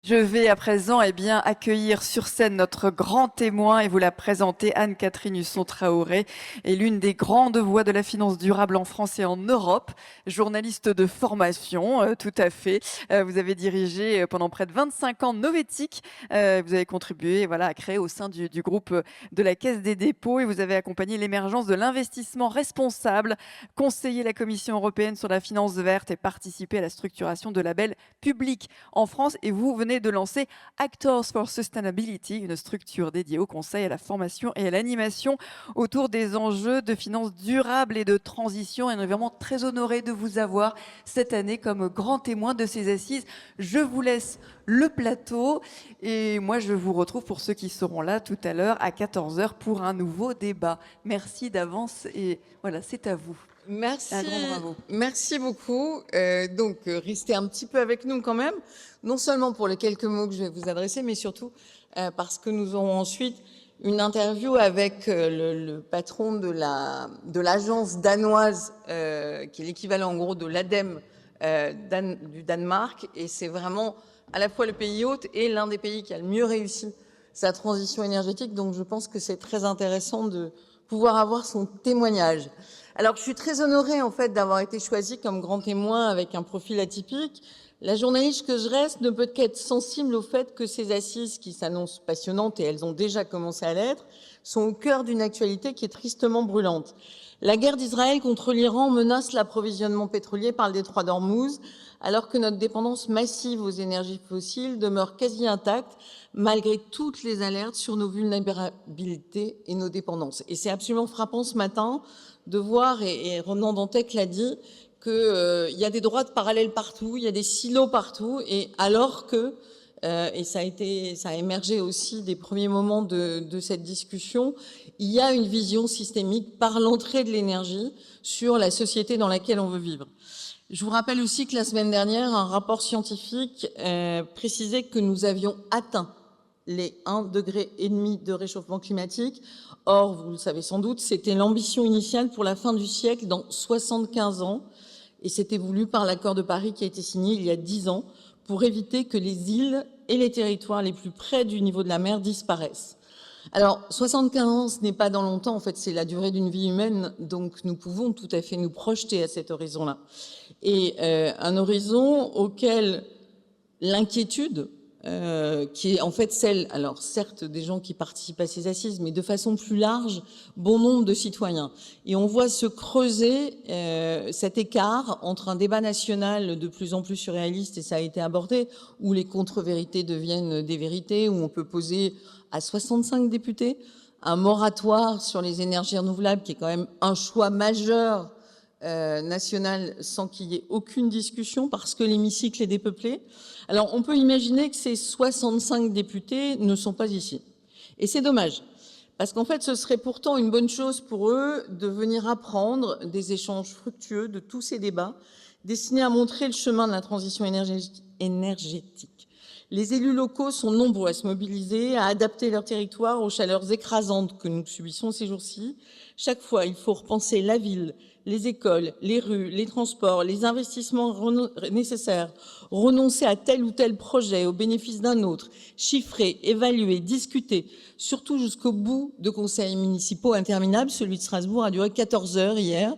Je vais à présent accueillir sur scène notre grand témoin et vous la présenter. Anne-Catherine Husson-Traoré est l'une des grandes voix de la finance durable en France et en Europe. Journaliste de formation, tout à fait. Vous avez dirigé pendant près de 25 ans Novetic. Vous avez contribué à créer au sein du groupe de la Caisse des dépôts et vous avez accompagné l'émergence de l'investissement responsable, conseillé la Commission européenne sur la finance verte et participé à la structuration de labels publics en France. Et vous venez de lancer Actors for Sustainability, une structure dédiée au conseil, à la formation et à l'animation autour des enjeux de finances durables et de transition. Et on est vraiment très honoré de vous avoir cette année comme grand témoin de ces assises. Je vous laisse le plateau et moi je vous retrouve pour ceux qui seront là tout à l'heure à 14 h pour un nouveau débat. Merci d'avance et voilà, c'est à vous. Merci, un grand bravo. Merci beaucoup. Restez un petit peu avec nous quand même, non seulement pour les quelques mots que je vais vous adresser, mais surtout parce que nous aurons ensuite une interview avec le patron de l'agence danoise, qui est l'équivalent en gros de l'ADEME du Danemark. Et c'est vraiment à la fois le pays hôte et l'un des pays qui a le mieux réussi sa transition énergétique. Donc je pense que c'est très intéressant de pouvoir avoir son témoignage. Alors, je suis très honorée, en fait, d'avoir été choisie comme grand témoin avec un profil atypique. La journaliste que je reste ne peut qu'être sensible au fait que ces assises qui s'annoncent passionnantes, et elles ont déjà commencé à l'être, sont au cœur d'une actualité qui est tristement brûlante. La guerre d'Israël contre l'Iran menace l'approvisionnement pétrolier par le détroit d'Ormuz, alors que notre dépendance massive aux énergies fossiles demeure quasi intacte, malgré toutes les alertes sur nos vulnérabilités et nos dépendances. Et c'est absolument frappant ce matin de voir, et Ronan Dantec l'a dit, qu'il y a des droites parallèles partout, il y a des silos partout, et alors que, et ça a émergé aussi des premiers moments de cette discussion, il y a une vision systémique par l'entrée de l'énergie sur la société dans laquelle on veut vivre. Je vous rappelle aussi que la semaine dernière, un rapport scientifique précisait que nous avions atteint les 1,5 degré de réchauffement climatique. Or, vous le savez sans doute, c'était l'ambition initiale pour la fin du siècle dans 75 ans. Et c'était voulu par l'accord de Paris qui a été signé il y a 10 ans pour éviter que les îles et les territoires les plus près du niveau de la mer disparaissent. Alors, 75 ans, ce n'est pas dans longtemps. En fait, c'est la durée d'une vie humaine. Donc, nous pouvons tout à fait nous projeter à cet horizon-là. Et un horizon auquel l'inquiétude, qui est en fait celle, alors certes des gens qui participent à ces assises, mais de façon plus large, bon nombre de citoyens. Et on voit se creuser cet écart entre un débat national de plus en plus surréaliste, et ça a été abordé, où les contre-vérités deviennent des vérités, où on peut poser à 65 députés un moratoire sur les énergies renouvelables, qui est quand même un choix majeur national sans qu'il y ait aucune discussion parce que l'hémicycle est dépeuplé. Alors, on peut imaginer que ces 65 députés ne sont pas ici. Et c'est dommage, parce qu'en fait, ce serait pourtant une bonne chose pour eux de venir apprendre des échanges fructueux de tous ces débats destinés à montrer le chemin de la transition énergétique. Les élus locaux sont nombreux à se mobiliser, à adapter leur territoire aux chaleurs écrasantes que nous subissons ces jours-ci. Chaque fois, il faut repenser la ville, les écoles, les rues, les transports, les investissements nécessaires, renoncer à tel ou tel projet au bénéfice d'un autre, chiffrer, évaluer, discuter, surtout jusqu'au bout de conseils municipaux interminables. Celui de Strasbourg a duré 14 heures hier.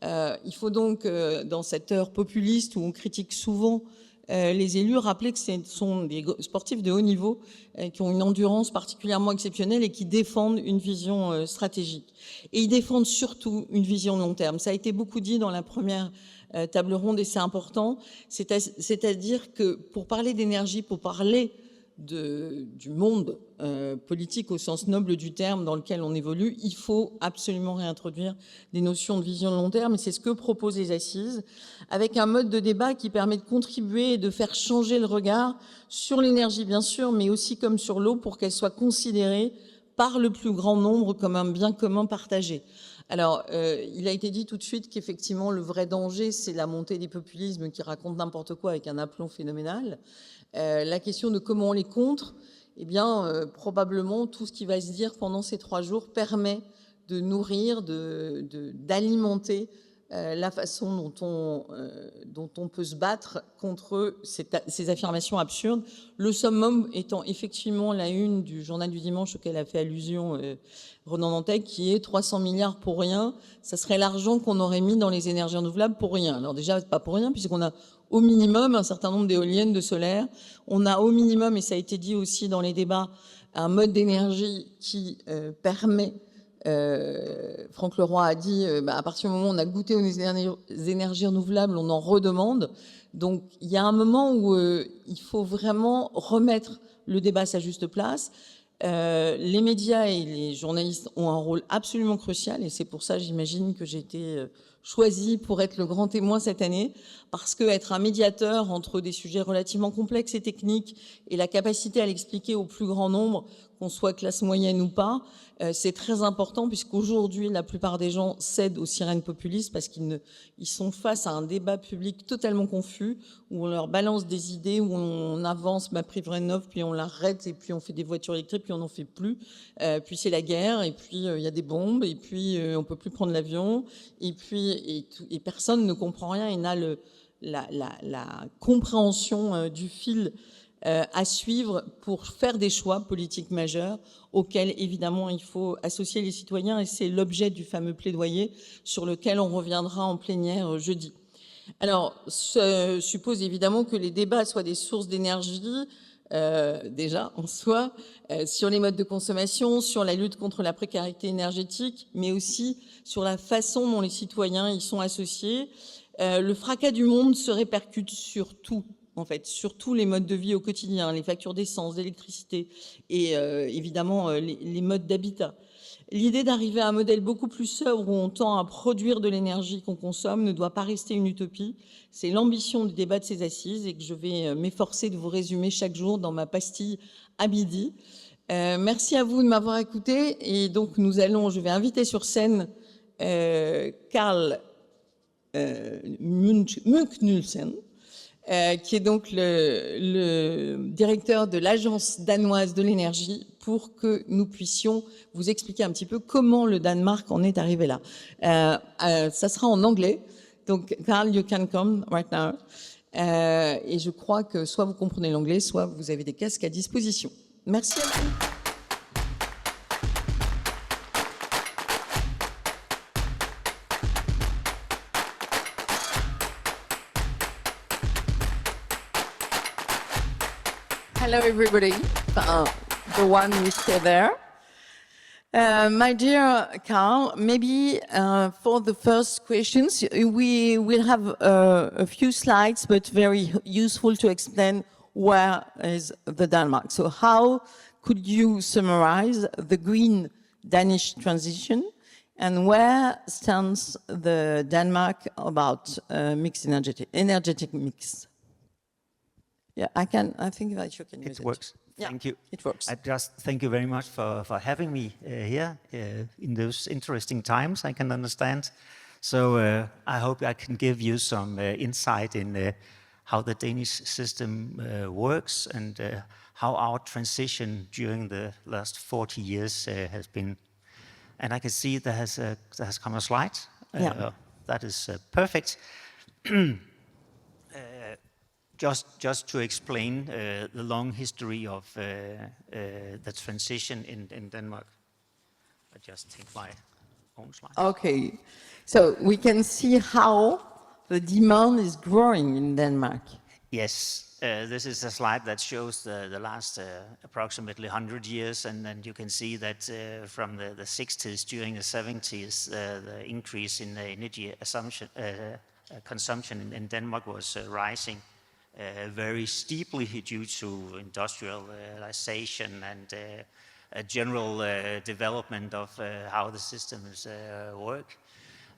Il faut donc, dans cette heure populiste où on critique souvent les élus, rappeler que ce sont des sportifs de haut niveau qui ont une endurance particulièrement exceptionnelle et qui défendent une vision stratégique. Et ils défendent surtout une vision long terme. Ça a été beaucoup dit dans la première table ronde et c'est important. C'est-à-dire que pour parler d'énergie, pour parler du monde politique au sens noble du terme dans lequel on évolue, il faut absolument réintroduire des notions de vision de long terme, et c'est ce que proposent les assises, avec un mode de débat qui permet de contribuer et de faire changer le regard sur l'énergie, bien sûr, mais aussi comme sur l'eau, pour qu'elle soit considérée par le plus grand nombre comme un bien commun partagé. Alors, il a été dit tout de suite qu'effectivement, le vrai danger, c'est la montée des populismes qui racontent n'importe quoi avec un aplomb phénoménal. La question de comment on les contre, eh bien, probablement, tout ce qui va se dire pendant ces 3 jours permet de nourrir, d'alimenter la façon dont on peut se battre contre ces affirmations absurdes. Le summum étant effectivement la une du journal du dimanche auquel a fait allusion Ronan Dantec, qui est 300 milliards pour rien. Ça serait l'argent qu'on aurait mis dans les énergies renouvelables pour rien. Alors déjà, pas pour rien, puisqu'on a au minimum un certain nombre d'éoliennes, de solaire. On a au minimum, et ça a été dit aussi dans les débats, un mode d'énergie qui permet... Franck Leroy a dit, à partir du moment où on a goûté aux énergies renouvelables, on en redemande. Donc, il y a un moment où il faut vraiment remettre le débat à sa juste place. Les médias et les journalistes ont un rôle absolument crucial, et c'est pour ça, j'imagine, que j'ai été choisie pour être le grand témoin cette année, parce que être un médiateur entre des sujets relativement complexes et techniques et la capacité à l'expliquer au plus grand nombre, qu'on soit classe moyenne ou pas, c'est très important, puisqu'aujourd'hui, la plupart des gens cèdent aux sirènes populistes parce qu'ils sont face à un débat public totalement confus, où on leur balance des idées, où on avance ma prix neuve, puis on l'arrête, et puis on fait des voitures électriques, puis on n'en fait plus. Puis c'est la guerre, et puis il y a des bombes, et puis on peut plus prendre l'avion, et puis et personne ne comprend rien et n'a la compréhension du fil à suivre pour faire des choix politiques majeurs auxquels, évidemment, il faut associer les citoyens, et c'est l'objet du fameux plaidoyer sur lequel on reviendra en plénière jeudi. Alors, ça suppose évidemment que les débats soient des sources d'énergie, déjà en soi, sur les modes de consommation, sur la lutte contre la précarité énergétique, mais aussi sur la façon dont les citoyens y sont associés. Le fracas du monde se répercute sur tout, en fait, sur tous les modes de vie au quotidien, les factures d'essence, d'électricité et évidemment les modes d'habitat. L'idée d'arriver à un modèle beaucoup plus sobre où on tend à produire de l'énergie qu'on consomme ne doit pas rester une utopie. C'est l'ambition du débat de ces assises, et que je vais m'efforcer de vous résumer chaque jour dans ma pastille à midi. Merci à vous de m'avoir écouté, et donc je vais inviter sur scène Carl Munk-Nielsen, qui est donc le directeur de l'Agence danoise de l'énergie, pour que nous puissions vous expliquer un petit peu comment le Danemark en est arrivé là. Ça sera en anglais, donc Carl, you can come right now. Et je crois que soit vous comprenez l'anglais, soit vous avez des casques à disposition. Merci à vous. Hello, everybody. The one who is still there. My dear Carl, maybe for the first questions, we will have a few slides, but very useful to explain where is the Denmark. So how could you summarize the green Danish transition, and where stands the Denmark about mixed energetic mix? Yeah, I think that you can use it. It works. Yeah, Thank you. it works. I just thank you very much for having me here in those interesting times, I can understand. So I hope I can give you some insight in how the Danish system works, and how our transition during the last 40 years has been. And I can see there has come a slide. That is perfect. Just to explain the long history of the transition in Denmark. I just take my own slide. Okay, so we can see how the demand is growing in Denmark. Yes, this is a slide that shows the last approximately 100 years, and then you can see that from the 60s during the 70s, the increase in the energy consumption in Denmark was rising very steeply due to industrialization and a general development of how the systems work.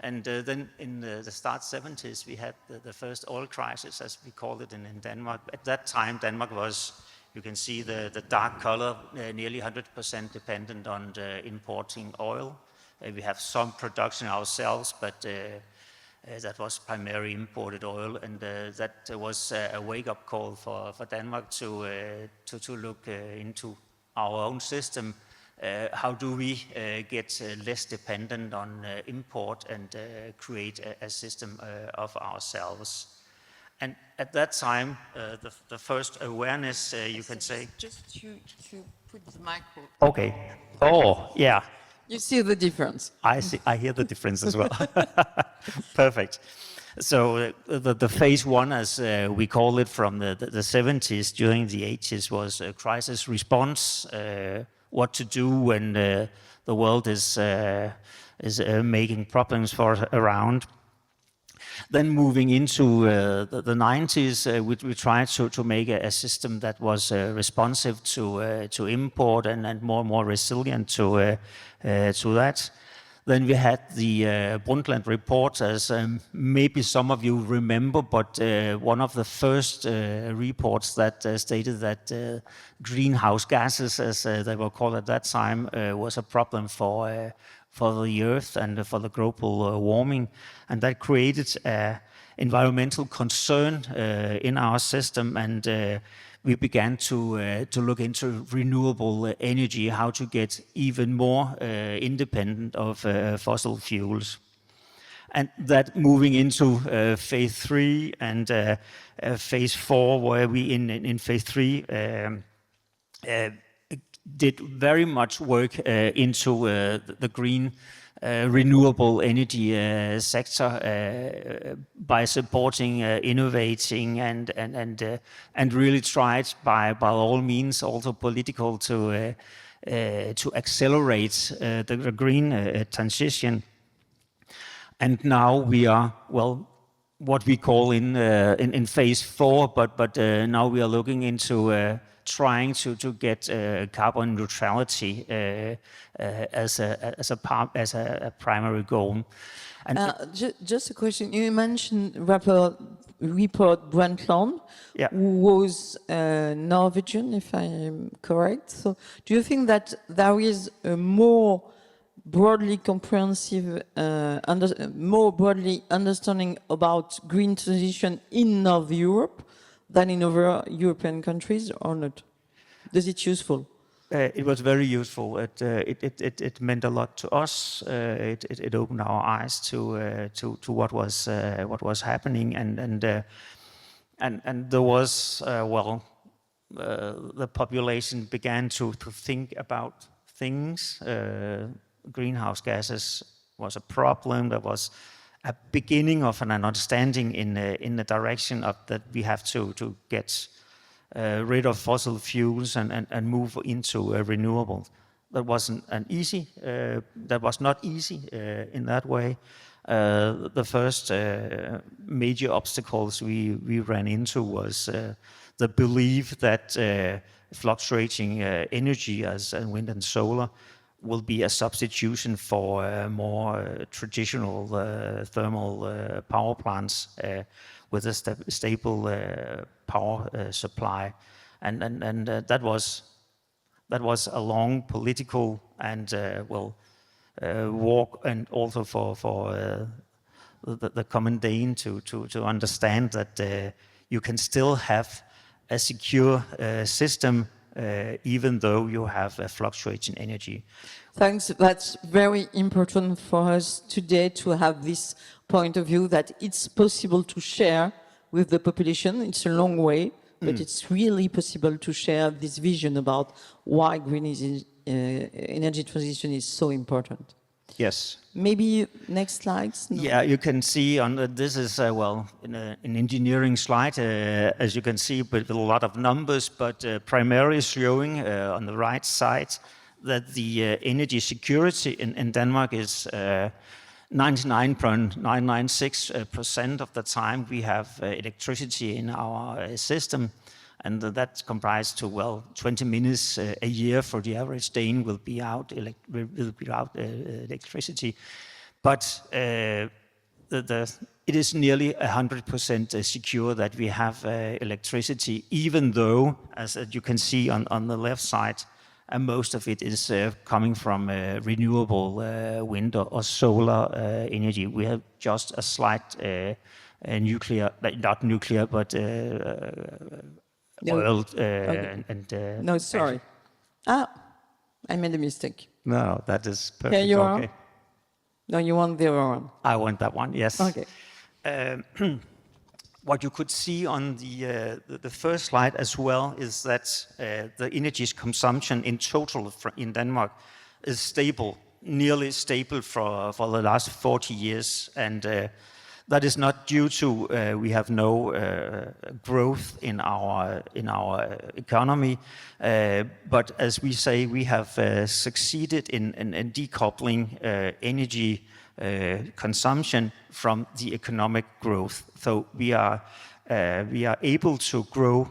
And then in the start 70s, we had the first oil crisis, as we called it in Denmark. At that time, Denmark was, you can see the dark color, nearly 100% dependent on importing oil. We have some production ourselves, but that was primarily imported oil, and that was a wake-up call for Denmark to look into our own system how do we get less dependent on import and create a system of ourselves? And at that time, the first awareness, you can say... Just to put the micro. Okay. Oh, yeah. You see the difference. I see. I hear the difference as well. Perfect. So the phase one, as we call it from the 70s during the 80s, was a crisis response. What to do when the world is making problems for around. Then moving into the 90s, we tried to make a system that was responsive to import and more resilient to that. Then we had the Brundtland report, as maybe some of you remember, but one of the first reports that stated that greenhouse gases, as they were called at that time, was a problem for the Earth and for the global warming. And that created environmental concern in our system, and we began to look into renewable energy, how to get even more independent of fossil fuels. And that moving into phase 3 and phase 4, where we in phase 3 did very much work into the green renewable energy sector by supporting, innovating, and really tried by all means, also political, to accelerate the green transition. And now we are, well, what we call in phase 4, but now we are looking into trying to get carbon neutrality as a primary goal. And just a question. You mentioned report Brundtland, yeah. who was Norwegian, if I'm correct. So, do you think that there is a more broadly comprehensive, more broadly understanding about green transition in North Europe than in other European countries, or not? Is it useful? It was very useful. It meant a lot to us. It opened our eyes to what was happening, and there was the population began to think about things. Greenhouse gases was a problem. There was a beginning of an understanding in the direction of that we have to get rid of fossil fuels and move into renewables. That wasn't easy. That was not easy in that way. The first major obstacles we ran into was the belief that fluctuating energy, as wind and solar, will be a substitution for more traditional thermal power plants with a stable power supply, and that was a long political and walk, and also for the common Dane to understand that you can still have a secure system even though you have a fluctuating energy. Thanks. That's very important for us today to have this point of view that it's possible to share with the population. It's a long way, but it's really possible to share this vision about why green energy transition is so important. Yes. Maybe next slides. No? Yeah, you can see on this is in an engineering slide, as you can see, with a lot of numbers, but primarily showing on the right side that the energy security in Denmark is 99.996% of the time we have electricity in our system, and that's comprised to 20 minutes a year for the average Dane will be out electricity, but it is nearly 100% secure that we have electricity, even though, as you can see on the left side, most of it is coming from renewable wind or solar energy. We have just a slight nuclear, not nuclear, but oil. Okay. No, sorry. I made a mistake. No, that is perfect. Here you are. Okay. No, you want the other one. I want that one, yes. Okay. What you could see on the first slide as well is that the energy consumption in total in Denmark is stable, nearly stable for the last 40 years. And that is not due to we have no growth in our economy, but as we say, we have succeeded in decoupling energy consumption from the economic growth. So we are able to grow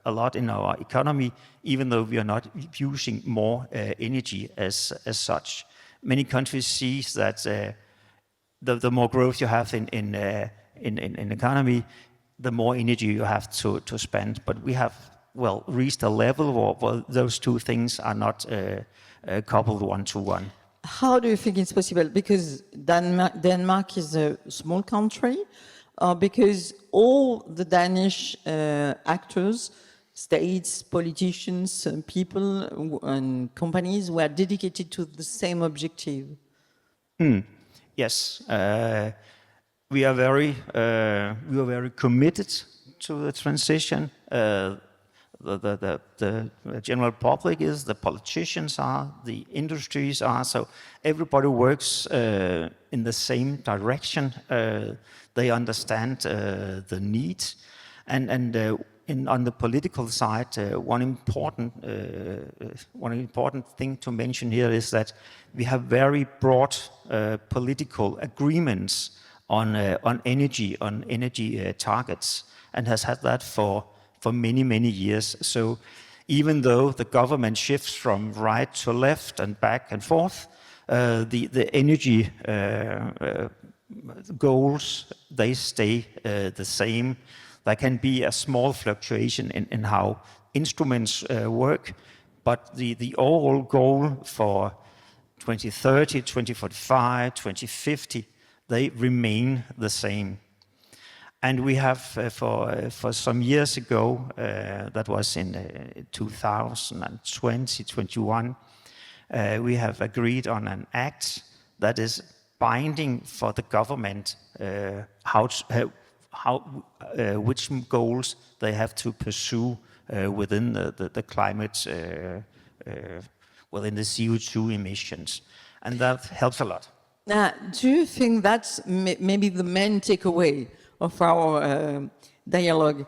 a lot in our economy, even though we are not using more energy as such. Many countries see that the more growth you have in economy, the more energy you have to spend. But we have reached a level where those two things are not coupled one to one. How do you think it's possible? Because Denmark is a small country, because all the Danish actors, states, politicians, people and companies were dedicated to the same objective. Yes, we are very committed to the transition. The general public is, the politicians are, the industries are, so everybody works in the same direction. They understand the needs, and on the political side, one important thing to mention here is that we have very broad political agreements on energy targets, and has had that for many years. So even though the government shifts from right to left and back and forth, the energy goals, they stay the same. There can be a small fluctuation in how instruments work, but the overall goal for 2030, 2045, 2050, they remain the same. And we have, for some years ago, that was in 2020, 21, we have agreed on an act that is binding for the government, which goals they have to pursue within the climate, within the CO2 emissions. And that helps a lot. Now, do you think that's maybe the main takeaway of our dialogue?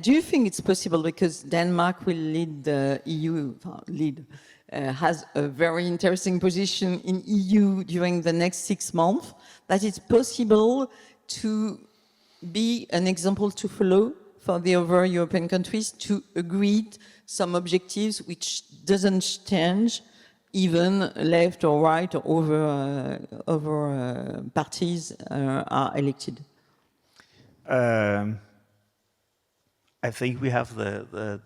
Do you think it's possible, because Denmark will lead the EU, has a very interesting position in EU during the next 6 months, that it's possible to be an example to follow for the other European countries to agree some objectives which doesn't change even left or right or other parties are elected? I think we have the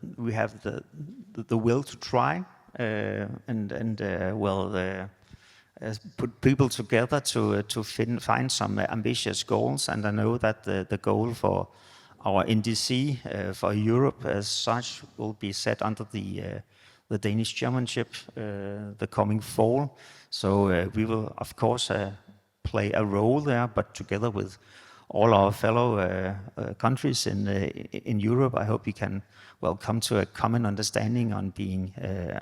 will to try put people together to find some ambitious goals. And I know that the goal for our NDC for Europe as such will be set under the Danish chairmanship the coming fall. So we will of course play a role there, but together with all our fellow countries in Europe, I hope we can come to a common understanding on being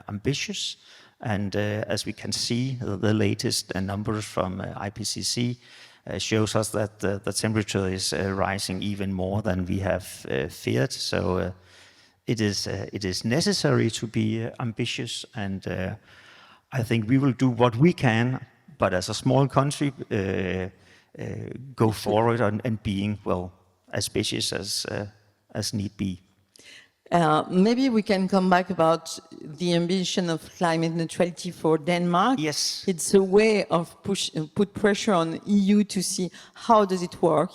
ambitious. And as we can see, the latest numbers from IPCC shows us that the temperature is rising even more than we have feared. So it is necessary to be ambitious, and I think we will do what we can, but as a small country, go forward and being as ambitious as need be. Maybe we can come back about the ambition of climate neutrality for Denmark. Yes. It's a way of put pressure on EU to see how does it work.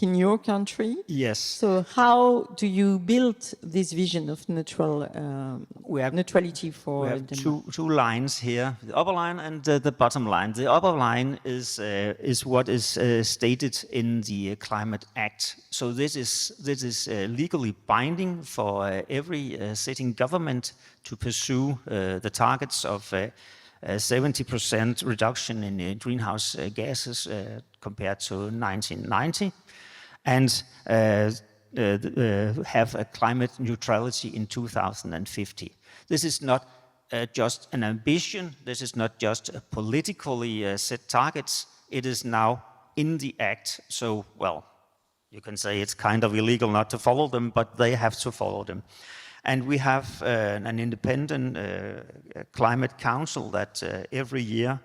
in your country. Yes. So how do you build this vision of neutrality for We have Denmark? two lines here, the upper line and the bottom line. The upper line is what is stated in the Climate Act. So this is legally binding for every sitting government to pursue the targets of 70% reduction in greenhouse gases compared to 1990, and have a climate neutrality in 2050. This is not just an ambition. This is not just a politically set targets. It is now in the act. So, well, you can say it's kind of illegal not to follow them, but they have to follow them. And we have an independent climate council that every year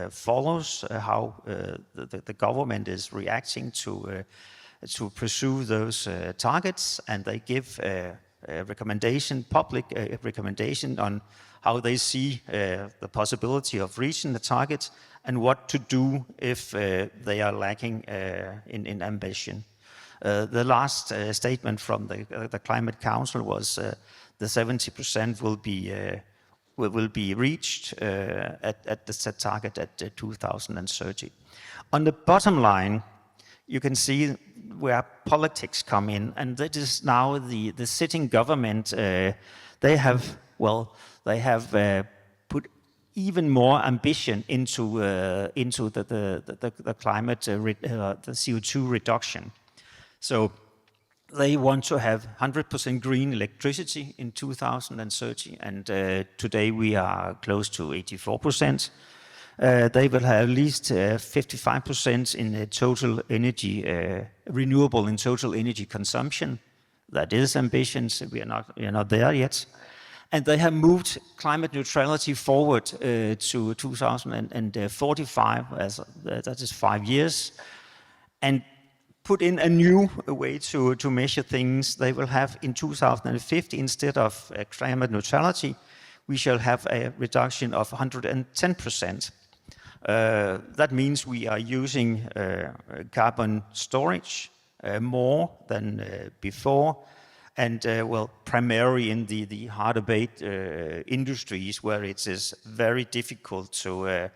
follows how the government is reacting to pursue those targets, and they give a recommendation, public recommendation on how they see the possibility of reaching the target and what to do if they are lacking in ambition. The last statement from the Climate Council was the 70% will be reached at the set target at 2030. On the bottom line, you can see where politics come in, and that is now the sitting government. They have put even more ambition into the climate, the CO2 reduction. So they want to have 100% green electricity in 2030, and today we are close to 84%. They will have at least 55% in total energy, renewable in total energy consumption. That is ambitions. We are not there yet. And they have moved climate neutrality forward to 2045, that is 5 years, and put in a new way to measure things. They will have in 2050, instead of climate neutrality, we shall have a reduction of 110%. That means we are using carbon storage more than before, and primarily in the hard-to-abate industries where it is very difficult to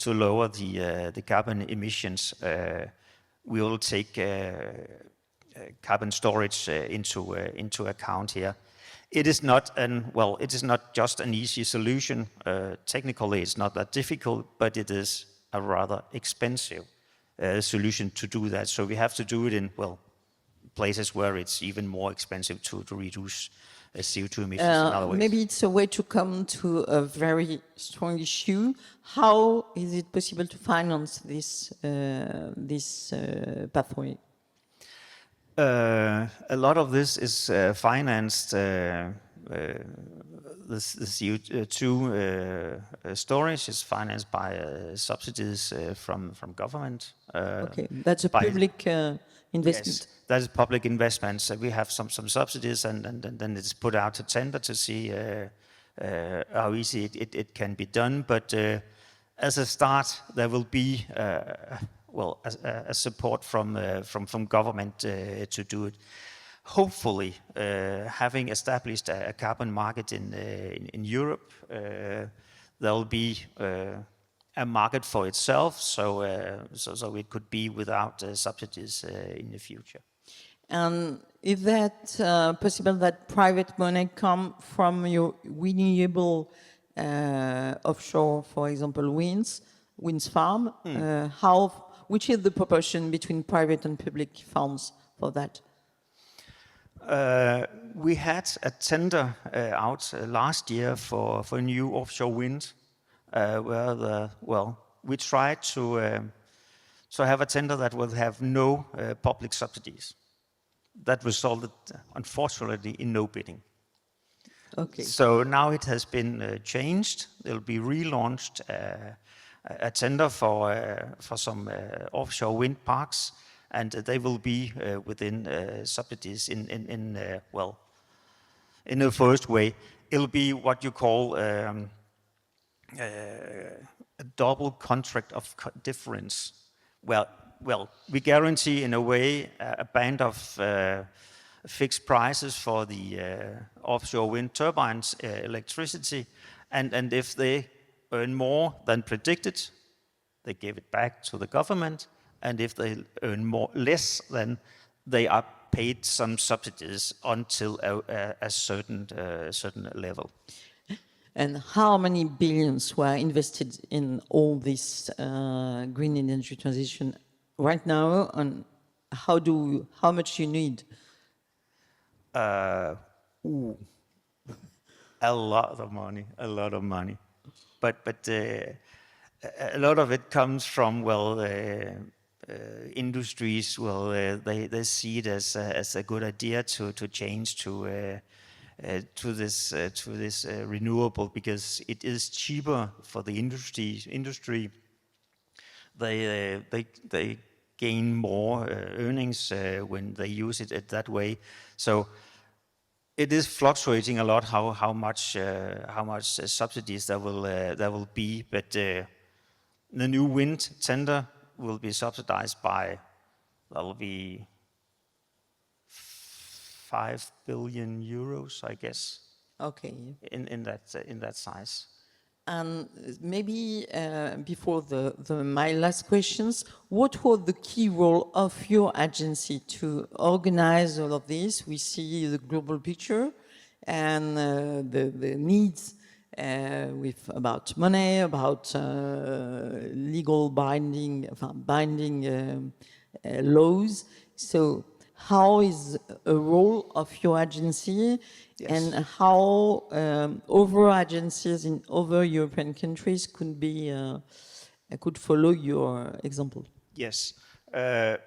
lower the carbon emissions. We will take carbon storage into account here. It is not just an easy solution. Technically, it's not that difficult, but it is a rather expensive solution to do that. So we have to do it in places where it's even more expensive to reduce CO2 emissions in other ways. Maybe it's a way to come to a very strong issue. How is it possible to finance this pathway? A lot of this is financed. The CO2 storage is financed by subsidies from government. Okay, that's a public investment. Yes, that is public investment. So we have some subsidies, and then it's put out to tender to see how easy it can be done. But as a start, there will be a support from government to do it. Hopefully, having established a carbon market in Europe, there will be a market for itself, so it could be without subsidies in the future. And is that possible that private money come from your renewable offshore, for example, wind farm? Which is the proportion between private and public funds for that? We had a tender out last year for new offshore wind, where we tried to have a tender that will have no public subsidies. That resulted, unfortunately, in no bidding. Okay. So now it has been changed. There will be relaunched a tender for some offshore wind parks, and they will be within subsidies in the first way. It'll be what you call a double contract of difference. Well, well, we guarantee in a way a band of fixed prices for the offshore wind turbines electricity, and if they earn more than predicted, they give it back to the government, and if they earn less, then they are paid some subsidies until a certain level. And how many billions were invested in all this green energy transition right now, and how much you need? A lot of money, but a lot of it comes from industries. They see it as a good idea to change to this renewable, because it is cheaper for the industry. They gain more earnings when they use it that way. So it is fluctuating a lot how much subsidies there will be, but the new wind tender will be subsidized by, that will be 5 billion euros, I guess. Okay. In that size. And maybe before my last questions, what was the key role of your agency to organize all of this? We see the global picture and the needs about money, about legal binding laws. So how is a role of your agency? Yes. And how other agencies in other European countries could follow your example? Yes. The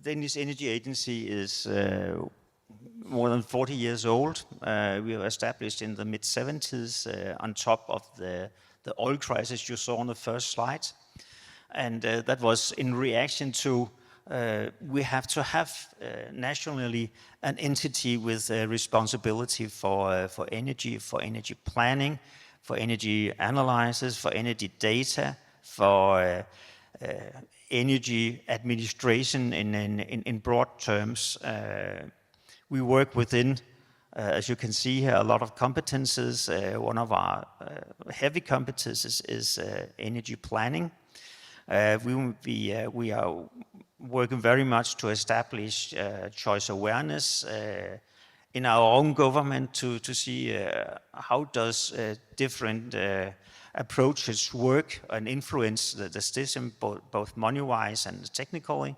Danish Energy Agency is more than 40 years old. We were established in the mid-70s on top of the oil crisis you saw on the first slide. And that was in reaction to we have to have nationally an entity with responsibility for energy planning, for energy analysis, for energy data, for energy administration in broad terms. We work within, as you can see here, a lot of competences. One of our heavy competences is energy planning. We are working very much to establish choice awareness in our own government to see how does different approaches work and influence the system, both money-wise and technically.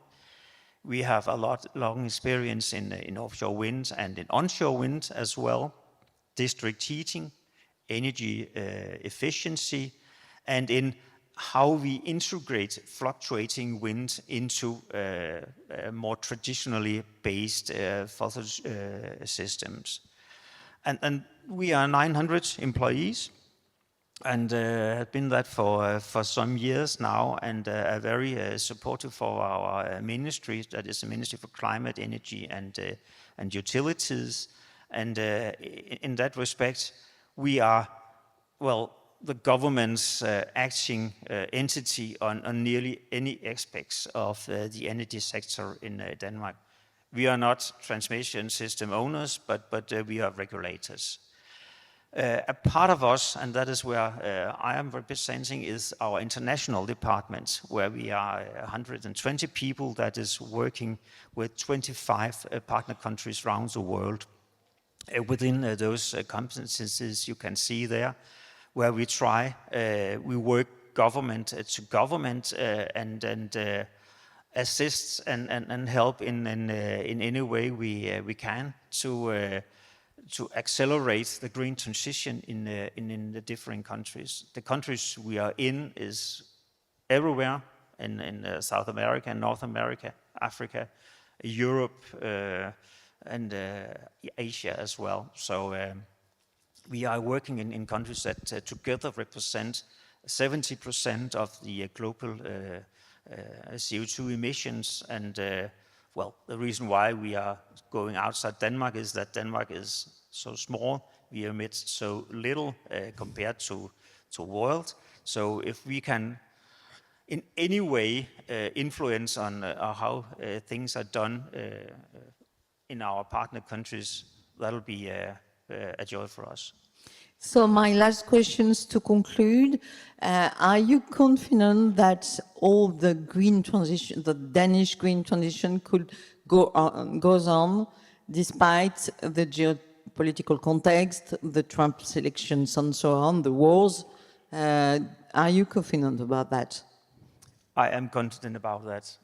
We have a long experience in offshore wind and in onshore wind as well, district heating, energy efficiency, and in how we integrate fluctuating wind into more traditionally based fossil systems. And we are 900 employees and have been that for some years now, and are very supportive for our ministry, that is the Ministry for Climate, Energy and Utilities. And in that respect, we are, the government's acting entity on nearly any aspects of the energy sector in Denmark. We are not transmission system owners, but we are regulators. A part of us, and that is where I am representing, is our international department, where we are 120 people that is working with 25 partner countries around the world. Within those competencies you can see there, where we work government to government and assist and help in any way we can to accelerate the green transition in the different countries. The countries we are in is everywhere in South America, North America, Africa, Europe, and Asia as well. So we are working in countries that together represent 70% of the global CO2 emissions. And the reason why we are going outside Denmark is that Denmark is so small. We emit so little compared to world. So if we can in any way influence on how things are done in our partner countries, that'll be a joy for us. So my last questions to conclude, are you confident that all the green transition, the Danish green transition could goes on despite the geopolitical context, the Trump elections and so on, the wars? Are you confident about that? I am confident about that.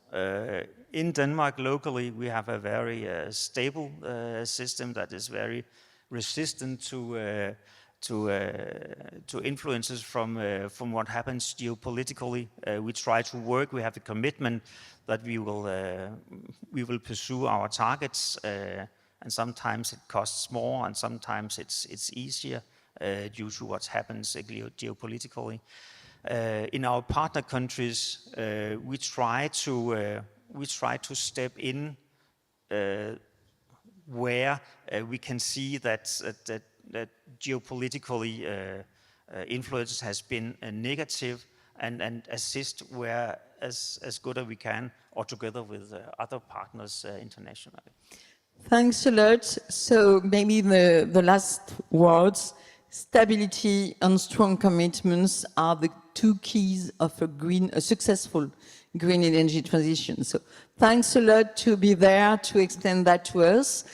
In Denmark, locally, we have a very stable system that is very resistant to influences from what happens geopolitically. We try to work. We have the commitment that we will pursue our targets, and sometimes it costs more, and sometimes it's easier due to what happens geopolitically. In our partner countries, we try to step in where we can see that geopolitically influence has been negative, and assist where as good as we can, or together with other partners internationally. Thanks a lot. So maybe the last words, stability and strong commitments are the two keys of a successful green energy transition. So thanks a lot to be there to explain that to us.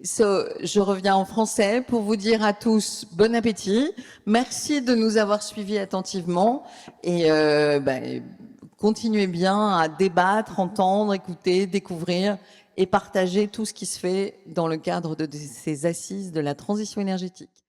So, je reviens en français pour vous dire à tous bon appétit. Merci de nous avoir suivis attentivement et continuez bien à débattre, entendre, écouter, découvrir et partager tout ce qui se fait dans le cadre de ces assises de la transition énergétique.